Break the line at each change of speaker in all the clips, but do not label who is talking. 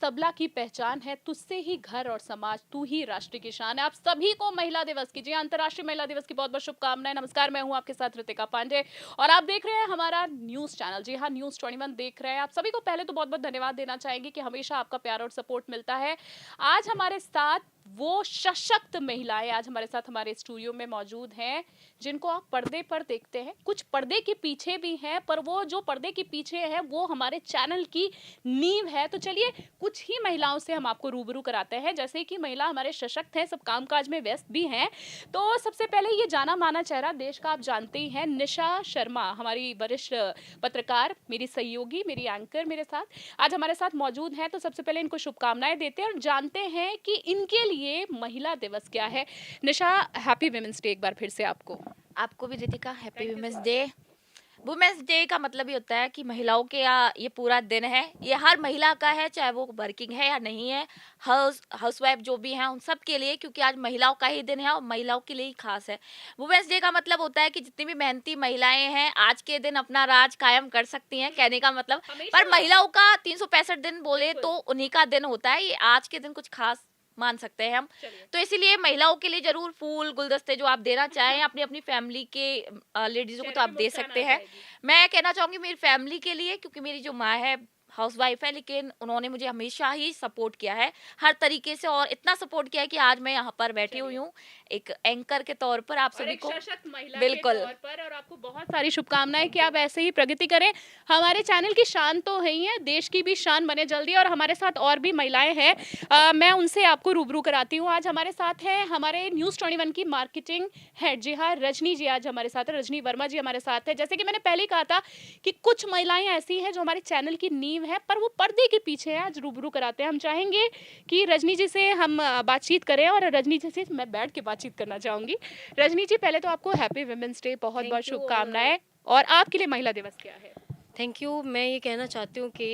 सबला की पहचान है, तुझसे ही घर और समाज, तू ही राष्ट्र की शान है। आप सभी को महिला दिवस की, जी हाँ, अंतर्राष्ट्रीय महिला दिवस की बहुत बहुत शुभकामनाएं। नमस्कार, मैं हूं आपके साथ ऋतिका पांडे और आप देख रहे हैं हमारा न्यूज चैनल। जी हाँ, न्यूज 21 देख रहे हैं। आप सभी को पहले तो बहुत बहुत धन्यवाद देना चाहेंगे कि हमेशा आपका प्यार और सपोर्ट मिलता है। आज हमारे साथ वो सशक्त महिलाएं आज हमारे साथ हमारे स्टूडियो में मौजूद हैं, जिनको आप पर्दे पर देखते हैं, कुछ पर्दे के पीछे भी हैं, पर वो जो पर्दे के पीछे है वो हमारे चैनल की नींव है। तो चलिए कुछ ही महिलाओं से हम आपको रूबरू कराते हैं। जैसे कि महिला हमारे सशक्त हैं, सब कामकाज में व्यस्त भी हैं। तो सबसे पहले ये जाना माना चेहरा देश का आप जानते ही हैं, निशा शर्मा, हमारी वरिष्ठ पत्रकार, मेरी सहयोगी, मेरी एंकर मेरे साथ आज हमारे साथ मौजूद हैं। तो सबसे पहले इनको शुभकामनाएं देते हैं और जानते हैं कि इनके लिए महिला दिवस क्या है। निशा, हैप्पी वुमेन्स डे एक बार फिर से आपको।
आपको भी Ritika happy women's day. Women's day का मतलब ये होता है कि महिलाओं के ये पूरा दिन है, ये हर महिला का है, चाहे वो वर्किंग है या नहीं है, हाउसवाइफ जो भी हैं उन सब के लिए, क्योंकि आज महिलाओं का ही दिन है और महिलाओं के लिए ही खास है। वुमेन्स डे का मतलब होता है कि जितनी भी मेहनती महिलाएं हैं आज के दिन अपना राज कायम कर सकती हैं, कहने का मतलब। पर महिलाओं का 365 दिन बोले तो उन्हीं का दिन होता है, ये आज के दिन कुछ खास मान सकते हैं हम। तो इसीलिए महिलाओं के लिए जरूर फूल गुलदस्ते जो आप देना चाहें अपनी अपनी फैमिली के लेडीजों को तो आप दे सकते हैं। मैं कहना चाहूंगी मेरी फैमिली के लिए, क्योंकि मेरी जो माँ है हाउसवाइफ है, लेकिन उन्होंने मुझे हमेशा ही सपोर्ट किया है हर तरीके से, और इतना सपोर्ट किया है कि आज मैं यहाँ पर बैठी हुई हूँ एक एंकर के तौर पर आप सभी को।
सशक्त महिला
बिल्कुल
के तौर पर, और आपको बहुत सारी शुभकामनाएं कि आप ऐसे ही प्रगति करें। हमारे चैनल की शान तो है ही है, देश की भी शान बने जल्दी। और हमारे साथ और भी महिलाएं हैं, मैं उनसे आपको रूबरू कराती हूँ। आज हमारे साथ है हमारे न्यूज़ 21 की मार्केटिंग हेड, जी हाँ, रजनी जी आज हमारे साथ है, रजनी वर्मा जी हमारे साथ है। जैसे कि मैंने पहले ही कहा था कि कुछ महिलाएं ऐसी हैं जो हमारे चैनल की नींव है, पर वो पर्दे के पीछे है। आज रूबरू कराते हैं। हम चाहेंगे कि रजनी जी से हम बातचीत करें, और रजनी जी से मैं बैठ के बातचीत करना चाहूंगी। रजनी जी, पहले तो आपको हैप्पी वुमेन्स डे, बहुत बहुत
थैंक यू।
शुभकामनाएं। और आपके लिए महिला दिवस क्या है?
Thank you. मैं ये कहना चाहती हूँ कि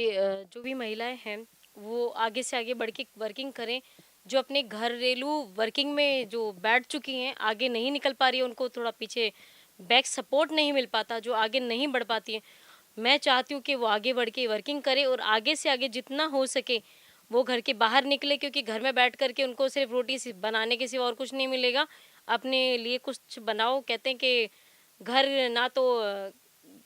जो भी महिलाएं हैं वो आगे से आगे बढ़ के वर्किंग करें। जो अपने घरेलू वर्किंग में जो बैठ चुकी हैं, आगे नहीं निकल पा रही है, उनको थोड़ा पीछे बैक सपोर्ट नहीं मिल पाता, जो आगे नहीं बढ़ पाती हैं, मैं चाहती हूँ कि वो आगे बढ़ के वर्किंग करें और आगे से आगे जितना हो सके वो घर के बाहर निकले, क्योंकि घर में बैठ करके उनको सिर्फ रोटी बनाने के सिवा और कुछ नहीं मिलेगा। अपने लिए कुछ बनाओ। कहते हैं कि घर ना तो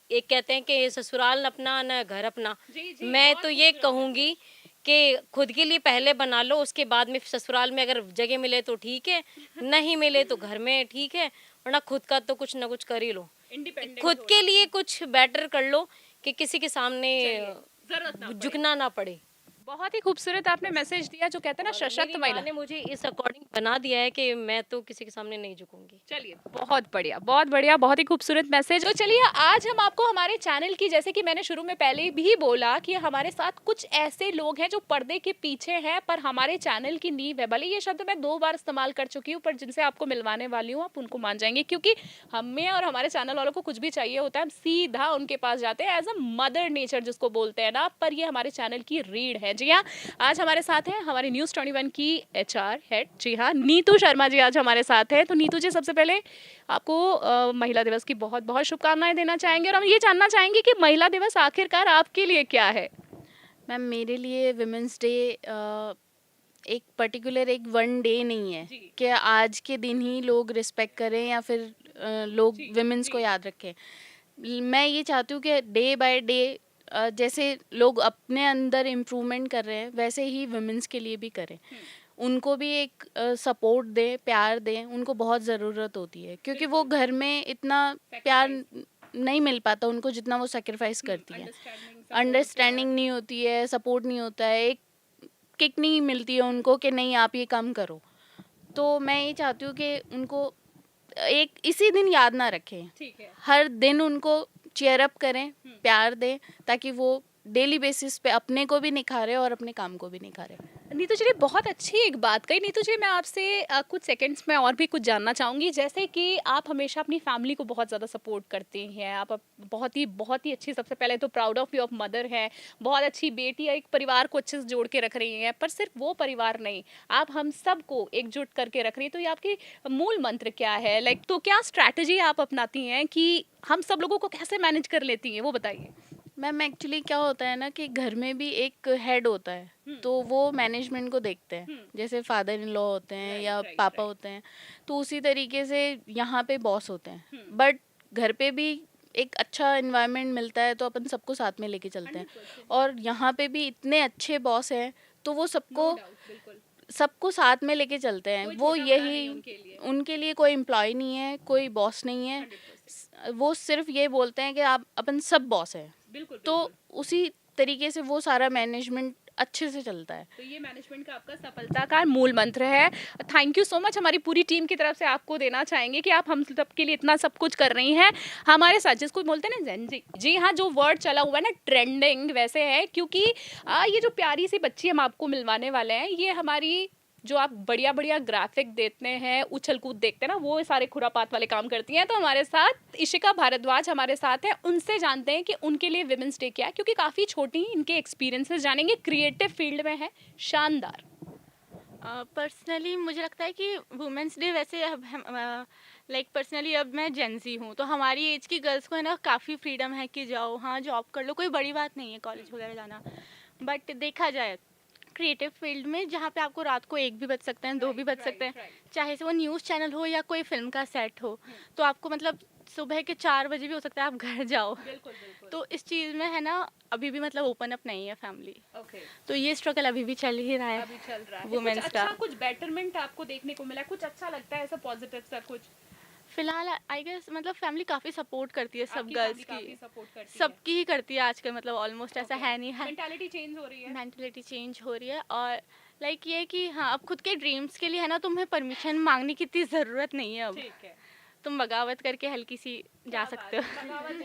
एक कहते हैं कि ससुराल अपना ना घर अपना।
जी जी,
मैं
बहुत
तो ये
खूबसूरत।
कहूँगी कि खुद के लिए पहले बना लो, उसके बाद में ससुराल में अगर जगह मिले तो ठीक है, नहीं मिले तो घर में ठीक है, वरना खुद का तो कुछ ना कुछ कर ही लो।
इंडिपेंडेंट
खुद के लिए कुछ बेटर कर लो कि किसी के सामने
जरूरत ना पड़े।
झुकना ना पड़े।
बहुत ही खूबसूरत आपने मैसेज दिया, जो कहते हैं ना
और
सशक्त
मेरी
महिला।
माँ ने मुझे इस अकॉर्डिंग बना दिया है कि मैं तो किसी के सामने नहीं झुकूंगी।
चलिए, बहुत बढ़िया, बहुत बढ़िया, बहुत ही खूबसूरत मैसेज। तो चलिए आज हम आपको हमारे चैनल की, जैसे कि मैंने शुरू में पहले भी बोला कि हमारे साथ कुछ ऐसे लोग हैं जो पर्दे के पीछे हैं पर हमारे चैनल की नींव है। भले ये शब्द मैं 2 बार इस्तेमाल कर चुकी हूँ, पर जिनसे आपको मिलवाने वाली हूँ आप उनको मान जाएंगे, क्योंकि हमें और हमारे चैनल वालों को कुछ भी चाहिए होता है हम सीधा उनके पास जाते हैं, एज अ मदर नेचर जिसको बोलते हैं ना। पर ये हमारे चैनल की रीढ़ है। जी हाँ, आज हमारे साथ हैं हमारी न्यूज़ 21 की एचआर हेड, जी हाँ, नीतू शर्मा जी आज हमारे साथ है। तो नीतू जी, सबसे पहले आपको महिला दिवस की बहुत बहुत शुभकामनाएं देना चाहेंगे, और हम ये जानना चाहेंगे कि महिला दिवस आखिरकार आपके लिए क्या है?
मैम, मेरे लिए वुमेंस डे एक पर्टिकुलर एक वन डे नहीं है
जी।
कि आज के दिन ही लोग रिस्पेक्ट करें या फिर लोग
जी,
वुमेंस को
जी।
याद रखें। मैं ये चाहती हूँ कि डे बाय डे जैसे लोग अपने अंदर इम्प्रूवमेंट कर रहे हैं वैसे ही वुमेंस के लिए भी करें। उनको भी एक सपोर्ट दें, प्यार दें, उनको बहुत ज़रूरत होती है, क्योंकि वो घर में इतना प्यार नहीं मिल पाता उनको जितना वो सेक्रीफाइस करती हैं। अंडरस्टैंडिंग नहीं होती है, सपोर्ट नहीं होता है, एक किक नहीं मिलती है उनको कि नहीं आप ये काम करो। तो मैं ये चाहती हूँ कि उनको एक इसी दिन याद ना रखें,
ठीक है।
हर दिन उनको चीयर अप करें, प्यार दें, ताकि वो डेली बेसिस पे अपने को भी निखारे और अपने काम को भी निखारे।
नीतू जी ने बहुत अच्छी एक बात कही। नीतू जी, मैं आपसे कुछ सेकंड्स में और भी कुछ जानना चाहूँगी। जैसे कि आप हमेशा अपनी फैमिली को बहुत ज़्यादा सपोर्ट करती हैं, आप बहुत ही अच्छी, सबसे पहले तो proud of you of mother हैं, बहुत अच्छी बेटी है, एक परिवार को अच्छे से जोड़ के रख रही हैं। पर सिर्फ वो परिवार नहीं, आप हम सबको एकजुट करके रख रही हैं। तो ये आपकी मूल मंत्र क्या है? तो क्या स्ट्रैटेजी आप अपनाती हैं कि हम सब लोगों को कैसे मैनेज कर लेती हैं, वो बताइए।
मैम एक्चुअली क्या होता है ना कि घर में भी एक हेड होता है, तो वो मैनेजमेंट को देखते हैं, जैसे फादर इन लॉ होते हैं या पापा होते हैं, तो उसी तरीके से यहाँ पे बॉस होते हैं। बट घर पे भी एक अच्छा इन्वायरमेंट मिलता है तो अपन सबको साथ में लेके चलते हैं, और यहाँ पे भी इतने अच्छे बॉस हैं तो वो सबको साथ में लेके चलते हैं। वो यही उनके लिए कोई एम्प्लॉय नहीं है, कोई बॉस नहीं है, वो सिर्फ ये बोलते हैं कि आप अपन सब बॉस हैं। तो उसी तरीके से वो सारा मैनेजमेंट अच्छे से चलता है।
तो ये मैनेजमेंट का आपका सफलता का मूल मंत्र है। थैंक यू सो मच, हमारी पूरी टीम की तरफ से आपको देना चाहेंगे कि आप हम सबके लिए इतना सब कुछ कर रही हैं हमारे साथ, जिसको बोलते हैं ना जेन जी। जी हाँ, जो वर्ड चला हुआ है ना ट्रेंडिंग वैसे है, क्योंकि ये जो प्यारी सी बच्ची हम आपको मिलवाने वाले हैं, ये हमारी जो आप बढ़िया बढ़िया ग्राफिक देते हैं, उछल कूद देखते हैं ना, वो सारे खुरापात वाले काम करती हैं। तो हमारे साथ इशिका भारद्वाज हमारे साथ है, उनसे जानते हैं कि उनके लिए विमेंस डे क्या है, क्योंकि काफ़ी छोटी इनके एक्सपीरियंसेस जानेंगे, क्रिएटिव फील्ड में है, शानदार।
पर्सनली मुझे लगता है कि वुमेंस डे वैसे अब लाइक पर्सनली अब मैं जेंजी हूँ, तो हमारी एज की गर्ल्स को है ना काफ़ी फ्रीडम है कि जाओ, हाँ जॉब कर लो, कोई बड़ी बात नहीं है कॉलेज वगैरह जाना। बट देखा जाए क्रिएटिव फील्ड में जहाँ पे आपको रात को 1 भी बज सकते हैं, 2 भी बज सकते हैं, चाहे से वो न्यूज़ चैनल हो या कोई फिल्म का सेट हो, तो आपको मतलब सुबह के 4 बजे भी हो सकता है आप घर जाओ। तो इस चीज़ में है ना अभी भी मतलब ओपन अप नहीं है फैमिली। तो ये स्ट्रगल अभी भी चल ही रहा है,
अभी चल रहा है।
वुमेन्स
कुछ
का।
अच्छा, कुछ बेटरमेंट आपको देखने को मिला, कुछ अच्छा लगता है ऐसा पॉजिटिव सा कुछ?
फिलहाल आई गेस मतलब फैमिली काफ़ी सपोर्ट करती है सब
आपकी
गर्ल्स
family काफी
की,
सपोर्ट करती है?
सबकी ही करती है आजकल, मतलब ऑलमोस्ट ऐसा है नहीं है।
मेंटालिटी चेंज हो रही है।
मेंटलिटी चेंज हो रही है, और लाइक ये कि हाँ अब खुद के ड्रीम्स के लिए है ना तुम्हें परमिशन मांगने की इतनी ज़रूरत नहीं है। अब
ठीक है,
तुम बगावत करके हल्की सी जा सकते हो।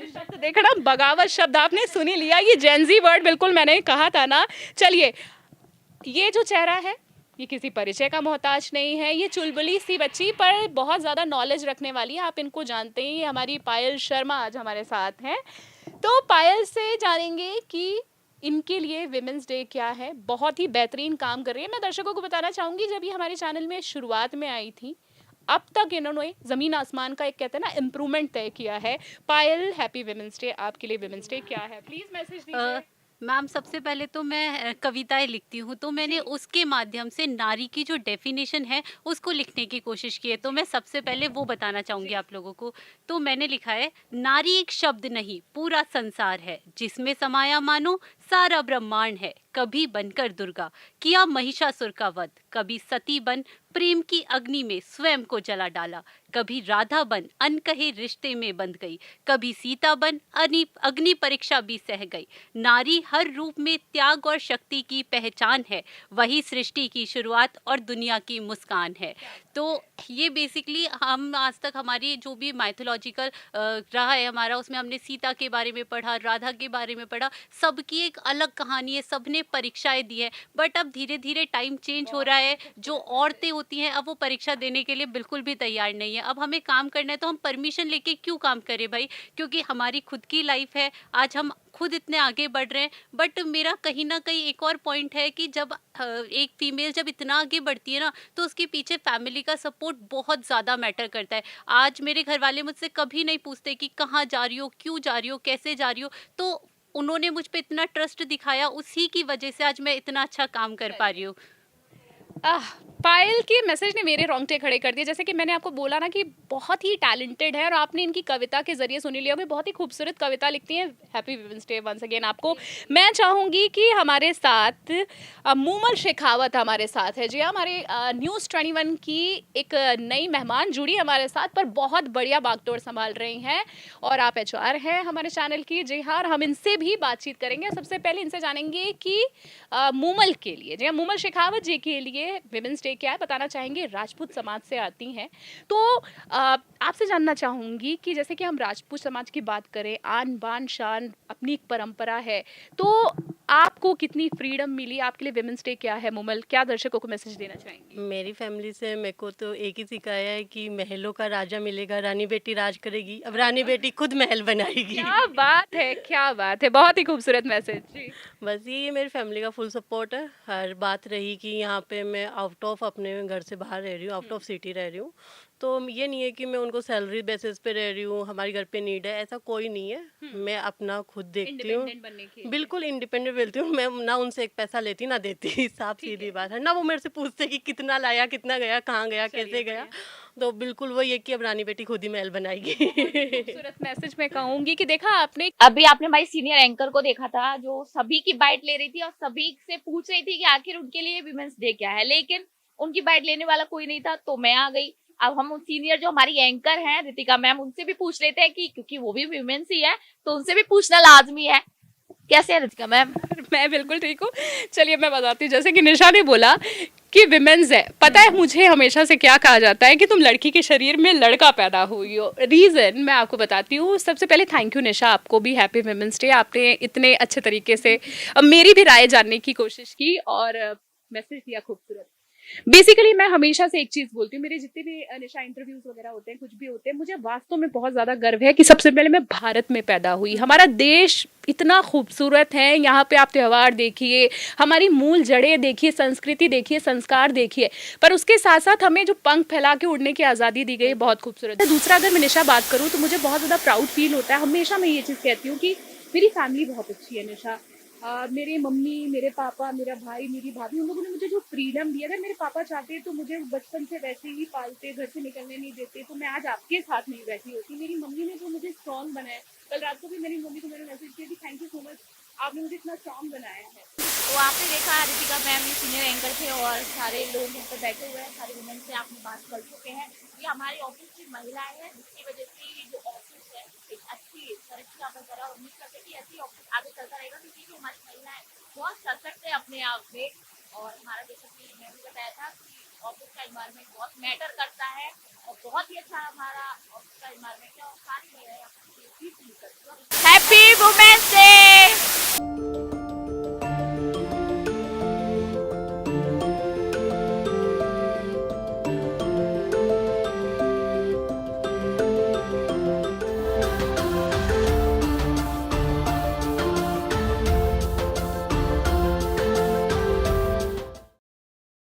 शब्द देखा ना, बगावत शब्द आपने सुनी लिया, ये जेंजी वर्ड बिल्कुल मैंने कहा था ना। चलिए, ये जो चेहरा है ये किसी परिचय का मोहताज नहीं है, ये चुलबुली सी बच्ची पर बहुत ज़्यादा नॉलेज रखने वाली है, आप इनको जानते हैं। ये हमारी पायल शर्मा आज हमारे साथ हैं। तो पायल से जानेंगे कि इनके लिए विमेंस डे क्या है। बहुत ही बेहतरीन काम कर रही है। मैं दर्शकों को बताना चाहूँगी, जब ये हमारे चैनल में शुरुआत में आई थी, अब तक इन्होंने ज़मीन आसमान का एक कहते हैं ना इम्प्रूवमेंट तय किया है। पायल, हैप्पी विमेंस डे। आपके लिए विमेंस डे क्या है, प्लीज़ मैसेज दीजिए।
मैम सबसे पहले तो मैं कविताएं लिखती हूँ, तो मैंने उसके माध्यम से नारी की जो डेफिनेशन है उसको लिखने की कोशिश की है, तो मैं सबसे पहले वो बताना चाहूँगी आप लोगों को। तो मैंने लिखा है, नारी एक शब्द नहीं पूरा संसार है, जिसमें समाया मानो सारा ब्रह्मांड है। कभी बनकर दुर्गा किया महिषासुर का वध, कभी सती बन प्रेम की अग्नि में स्वयं को जला डाला, कभी राधा बन अनकहे रिश्ते में बंध गई, कभी सीता बन अग्नि परीक्षा भी सह गई। नारी हर रूप में त्याग और शक्ति की पहचान है, वही सृष्टि की शुरुआत और दुनिया की मुस्कान है। तो ये बेसिकली हम आज तक हमारी जो भी माइथोलॉजिकल रहा है हमारा, उसमें हमने सीता के बारे में पढ़ा, राधा के बारे में पढ़ा, सबकी एक अलग कहानी है, सबने परीक्षाएं दी है। बट अब धीरे धीरे टाइम चेंज हो रहा है, जो औरतें होती हैं अब वो परीक्षा देने के लिए बिल्कुल भी तैयार नहीं है। अब हमें काम करना है तो हम परमिशन लेके क्यों काम करें भाई, क्योंकि हमारी खुद की लाइफ है, आज हम खुद इतने आगे बढ़ रहे हैं। बट मेरा कहीं ना कहीं एक और पॉइंट है कि जब एक फीमेल जब इतना आगे बढ़ती है ना, तो उसके पीछे फैमिली का सपोर्ट बहुत ज़्यादा मैटर करता है। आज मेरे घर वाले मुझसे कभी नहीं पूछते कि कहाँ जा रही हो, क्यों जा रही हो, कैसे जा रही हो, तो उन्होंने मुझ पे इतना ट्रस्ट दिखाया, उसी की वजह से आज मैं इतना अच्छा काम कर पा रही हूँ।
पायल के मैसेज ने मेरे रोंगटे खड़े कर दिए। जैसे कि मैंने आपको बोला ना कि बहुत ही टैलेंटेड है, और आपने इनकी कविता के जरिए सुनी लिया होगी, बहुत ही खूबसूरत कविता लिखती हैं। Happy women's day once again आपको। मैं चाहूँगी कि हमारे साथ मूमल शेखावत हमारे साथ है। जी हमारे न्यूज़ 21 की एक नई मेहमान जुड़ी हमारे साथ, पर बहुत बढ़िया बागडोर संभाल रही हैं, और आप HR हैं हमारे चैनल की। जी हाँ, हम इनसे भी बातचीत करेंगे। सबसे पहले इनसे जानेंगे कि मूमल के लिए, जी मूमल शेखावत जी के लिए विमेंस डे क्या है, बताना चाहेंगे। राजपूत समाज से आती हैं, तो आपसे जानना चाहूँगी कि जैसे कि हम राजपूत समाज की बात करें, आन बान शान अपनी एक परंपरा है, तो आपको कितनी फ्रीडम मिली, आपके लिए विमेंस डे क्या है मूमल, क्या दर्शकों को मैसेज देना चाहेंगे?
मेरी फैमिली से मेरे को तो एक ही सिखाया है कि महलों का राजा मिलेगा, रानी बेटी राज करेगी। अब रानी बेटी खुद महल बनाएगी।
क्या बात है, क्या बात है, बहुत ही खूबसूरत मैसेज जी।
बस ये मेरी फैमिली का फुल सपोर्ट है। हर बात रही कि यहाँ पे मैं आउट ऑफ अपने घर से बाहर रह रही हूँ, आउट ऑफ सिटी रह रही हूँ, तो ये नहीं है कि मैं उनको सैलरी बेसिस पे रह रही हूँ, हमारे घर पे नीड है, ऐसा कोई नहीं है। मैं अपना खुद देखती हूँ,
इंडिपेंडेंट बनने की
बिल्कुल इंडिपेंडेंट बोलती हूँ। मैं ना उनसे एक पैसा लेती ना देती, साफ सीधी बात है ना। वो मेरे से पूछते कि कितना लाया, कितना गया, कहाँ गया, कैसे गया, तो बिल्कुल वो ये कि अब रानी बेटी खुद ही महल बनाएगी।
खूबसूरत मैसेज मैं कहूंगी कि देखा आपने
अभी आपने हमारी सीनियर एंकर को देखा था जो सभी की बाइट ले रही थी और सभी से पूछ रही थी कि आखिर उनके लिए विमेंस डे क्या है, लेकिन उनकी बाइट लेने वाला कोई नहीं था, तो मैं आ गई। अब हम सीनियर जो हमारी एंकर हैं रितिका मैम, उनसे भी पूछ लेते हैं कि क्योंकि वो भी विमेंस ही है तो उनसे भी पूछना लाजमी है। कैसे है रितिका मैम?
मैं बिल्कुल ठीक हूँ। चलिए मैं बताती हूँ, जैसे कि निशा ने बोला कि विमेंस है, पता है मुझे हमेशा से क्या कहा जाता है कि तुम लड़की के शरीर में लड़का पैदा हुई हो। रीज़न मैं आपको बताती हूँ। सबसे पहले थैंक यू निशा, आपको भी हैप्पी विमेंस डे। आपने इतने अच्छे तरीके से मेरी भी राय जानने की कोशिश की और मैसेज दिया खूबसूरत। बेसिकली मैं हमेशा से एक चीज बोलती हूँ, मेरे जितने भी निशा इंटरव्यूज वगैरह होते हैं, कुछ भी होते हैं, मुझे वास्तव में बहुत ज्यादा गर्व है कि सबसे पहले मैं भारत में पैदा हुई। हमारा देश इतना खूबसूरत है, यहाँ पे आप त्योहार देखिए, हमारी मूल जड़ें देखिए, संस्कृति देखिए, संस्कार देखिए, पर उसके साथ साथ हमें जो पंख फैला के उड़ने की आज़ादी दी गई बहुत खूबसूरत है। दूसरा, अगर मैं निशा बात करूँ तो मुझे बहुत ज़्यादा प्राउड फील होता है। हमेशा मैं ये चीज़ कहती हूँ कि मेरी फैमिली बहुत अच्छी है निशा। मेरे मम्मी, मेरे पापा, मेरा भाई, मेरी भाभी, उन लोगों ने मुझे जो फ्रीडम दी, अगर मेरे पापा चाहते तो मुझे बचपन से वैसे ही पालते, घर से निकलने नहीं देते, तो मैं आज आपके साथ नहीं बैठी होती। मेरी मम्मी ने जो मुझे स्ट्रॉन्ग बनाया, कल रात को भी मेरी मम्मी को मैंने मैसेज किया कि थैंक यू सो मच, आपने मुझे इतना स्ट्रॉन्ग बनाया है।
तो आपने देखा रितिका मैम ये सीनियर एंकर थे और सारे लोग यहाँ पर बैठे हुए हैं, सारे वुमेन से आपने बात कर चुके हैं। ये हमारे ऑफिस की महिलाएं हैं जिसकी वजह से ये जो ऑफिस है एक अच्छी तरक्की यहाँ पर करा और उम्मीद करते हैं कि ऐसी ऑफिस आगे चलता रहेगा, क्योंकि जो हमारी महिलाएं बहुत सशक्त है अपने आप में। और हमारा जैसा कि मैंने भी बताया था कि ऑफिस का इन्वायरमेंट बहुत मैटर करता है और बहुत ही अच्छा हमारा ऑफिस का इन्वायरमेंट है और सारी महिलाएं